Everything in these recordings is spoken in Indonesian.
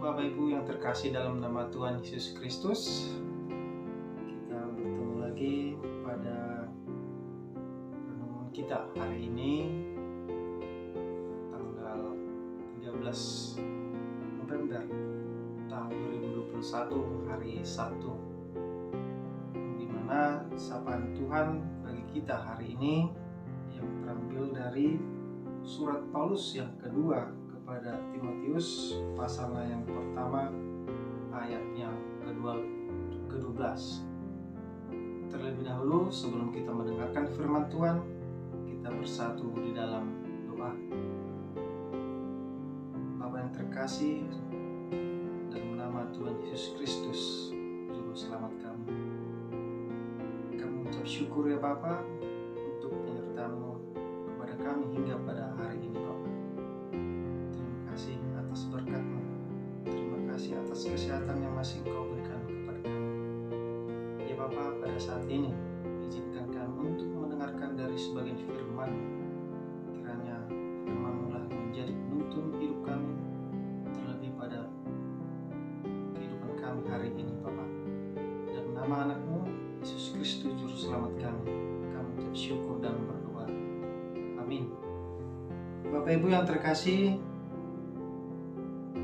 Bapak Ibu yang terkasih dalam nama Tuhan Yesus Kristus, kita bertemu lagi pada renungan kita hari ini tanggal 13 November tahun 2021, hari Sabtu, di mana sapaan Tuhan bagi kita hari ini yang terambil dari surat Paulus yang kedua kepada Timotius, pasalnya yang pertama, ayatnya ke-12. Terlebih dahulu, sebelum kita mendengarkan firman Tuhan, kita bersatu di dalam doa. Bapa yang terkasih, dalam nama Tuhan Yesus Kristus, Juru Selamat kami mengucap syukur ya Bapa untuk penyertaan-Mu kepada kami hingga pada hari ini Bapa. Terima kasih atas berkat-Mu, terima kasih atas kesehatan yang masih Engkau berikan kepada kami. Ya Bapa, pada saat ini izinkan kami untuk mendengarkan dari sebagian firman. Kiranya firman-Mu lah menjadi penuntun hidup kami, terlebih pada kehidupan kami hari ini Bapa. Dalam nama anak-Mu Yesus Kristus Juru Selamat kami ucap syukur dan berdoa. Amin. Bapak Ibu yang terkasih,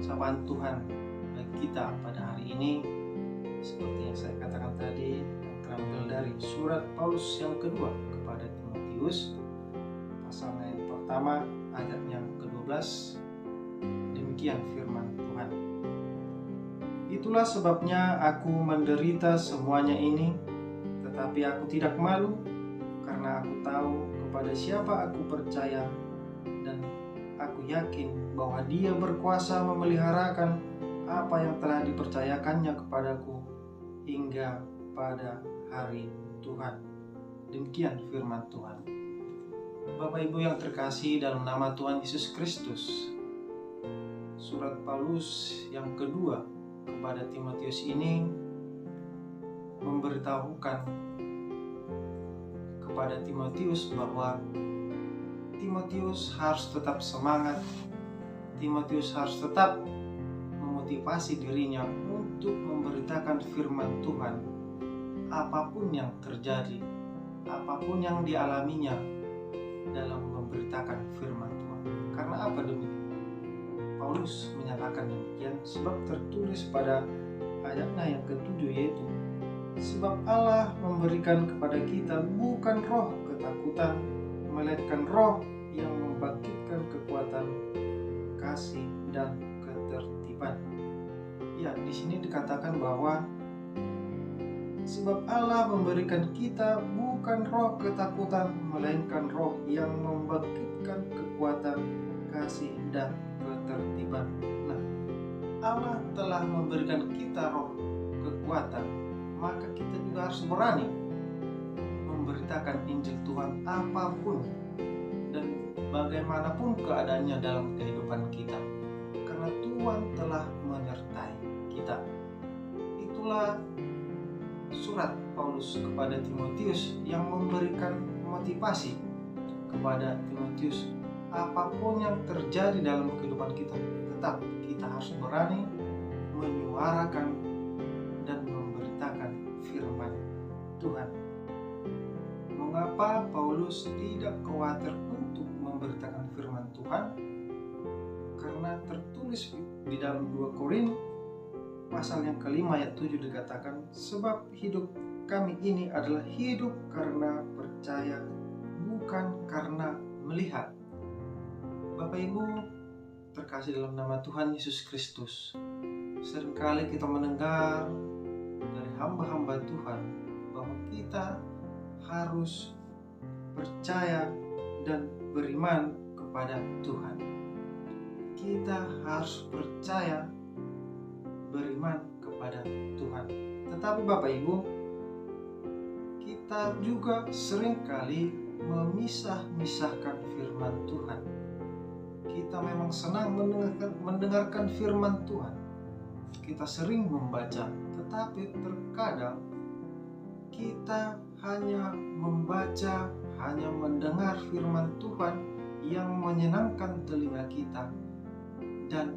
sapaan Tuhan bagi kita pada hari ini seperti yang saya katakan tadi, yang terambil dari surat Paulus yang kedua kepada Timotius, pasalnya yang pertama, ayatnya ke-12. Demikian firman Tuhan. Itulah sebabnya aku menderita semuanya ini, tetapi aku tidak malu, karena aku tahu kepada siapa aku percaya, dan aku yakin bahwa Dia berkuasa memeliharakan apa yang telah dipercayakannya kepadaku hingga pada hari Tuhan. Demikian firman Tuhan. Bapak Ibu yang terkasih dalam nama Tuhan Yesus Kristus, surat Paulus yang kedua kepada Timotius ini memberitahukan kepada Timotius bahwa Timotius harus tetap semangat, Timotius harus tetap memotivasi dirinya untuk memberitakan firman Tuhan apapun yang terjadi, apapun yang dialaminya dalam memberitakan firman Tuhan. Karena apa demikian? Paulus menyatakan demikian sebab tertulis pada ayatnya yang ke-7, yaitu sebab Allah memberikan kepada kita bukan roh ketakutan, melainkan roh yang membangkitkan kekuatan, kasih, dan ketertiban. Ya, di sini dikatakan bahwa sebab Allah memberikan kita bukan roh ketakutan, melainkan roh yang membangkitkan kekuatan, kasih, dan ketertiban. Nah, Allah telah memberikan kita roh kekuatan, maka kita juga harus berani memberitakan Injil Tuhan apapun dan bagaimanapun keadaannya dalam kehidupan kita, karena Tuhan telah menyertai kita. Itulah surat Paulus kepada Timotius yang memberikan motivasi kepada Timotius, apapun yang terjadi dalam kehidupan kita, tetap kita harus berani menyuarakan dan memberitakan firman Tuhan. Mengapa Paulus tidak khawatir untuk memberitakan firman Tuhan? Karena tertulis di dalam 2 Korintus pasal yang kelima ayat 7 dikatakan, sebab hidup kami ini adalah hidup karena percaya, bukan karena melihat. Bapak Ibu terkasih dalam nama Tuhan Yesus Kristus, seringkali kita mendengar dari hamba-hamba Tuhan bahwa kita harus percaya dan beriman kepada Tuhan. Kita harus percaya, beriman kepada Tuhan. Tetapi Bapak Ibu, kita juga seringkali memisah-misahkan firman Tuhan. Kita memang senang mendengarkan firman Tuhan. Kita sering membaca, tetapi terkadang kita hanya membaca, hanya mendengar firman Tuhan yang menyenangkan telinga kita dan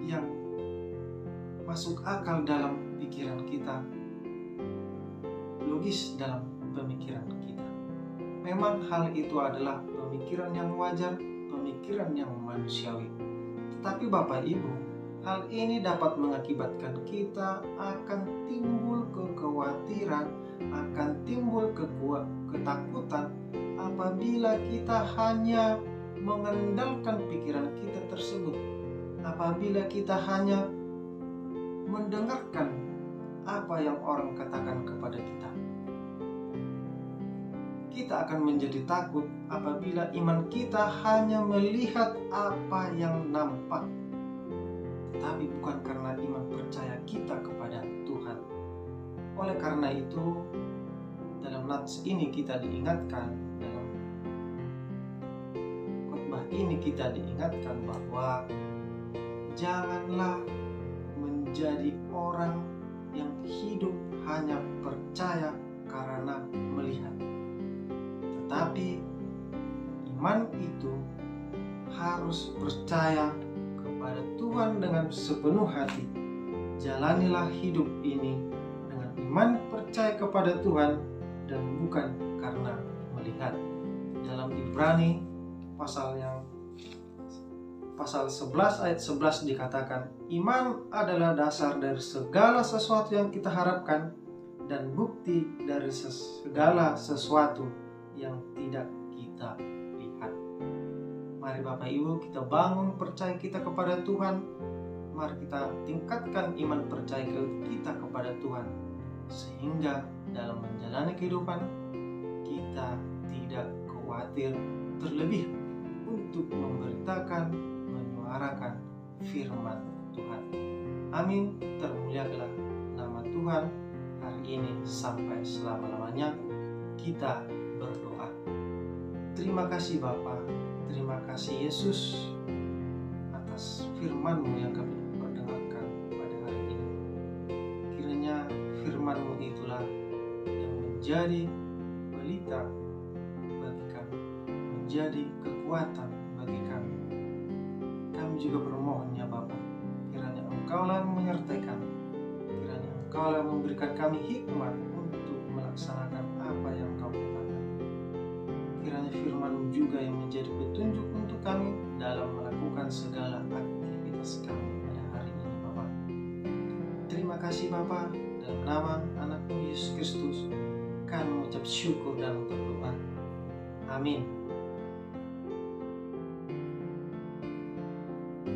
yang masuk akal dalam pikiran kita, logis dalam pemikiran kita. Memang hal itu adalah pemikiran yang wajar, pemikiran yang manusiawi. Tetapi Bapak Ibu, hal ini dapat mengakibatkan kita akan timbul kekhawatiran, akan timbul ketakutan apabila kita hanya mengandalkan pikiran kita tersebut, apabila kita hanya mendengarkan apa yang orang katakan kepada kita. Kita akan menjadi takut apabila iman kita hanya melihat apa yang nampak, tetapi bukan karena iman percaya kita kepada Tuhan. Oleh karena itu, dalam nats ini kita diingatkan, dalam khotbah ini kita diingatkan bahwa janganlah menjadi orang yang hidup hanya percaya karena melihat. Tetapi iman itu harus percaya kepada Tuhan dengan sepenuh hati. Jalanilah hidup ini dengan iman percaya kepada Tuhan dan bukan karena melihat. Dalam Ibrani pasal 11 ayat 11 dikatakan, iman adalah dasar dari segala sesuatu yang kita harapkan dan bukti dari segala sesuatu yang tidak kita lihat. Mari Bapak Ibu, kita bangun percaya kita kepada Tuhan. Mari kita tingkatkan iman percaya kita kepada Tuhan, sehingga dalam menjalani kehidupan kita tidak khawatir, terlebih untuk memberitakan, menyuarakan firman Tuhan. Amin. Termuliakanlah nama Tuhan hari ini sampai selama-lamanya. Kita berdoa. Terima kasih Bapa, terima kasih Yesus atas firman-Mu yang kami perdengarkan pada hari ini. Kiranya firman-Mu itulah yang menjadi pelita bagi kami, menjadi kekuatan bagi kami. Kami juga bermohon ya Bapa, kiranya Engkaulah menyertai kami, kiranya Engkaulah memberikan kami hikmat untuk melaksanakan apa yang Engkau katakan. Kiranya firman-Mu juga yang menjadi petunjuk untuk kami dalam melakukan segala aktivitas kami pada hari ini Bapa. Terima kasih Bapa, dalam nama anak-Mu Yesus Kristus kami mengucap syukur dan berdoa. Amin.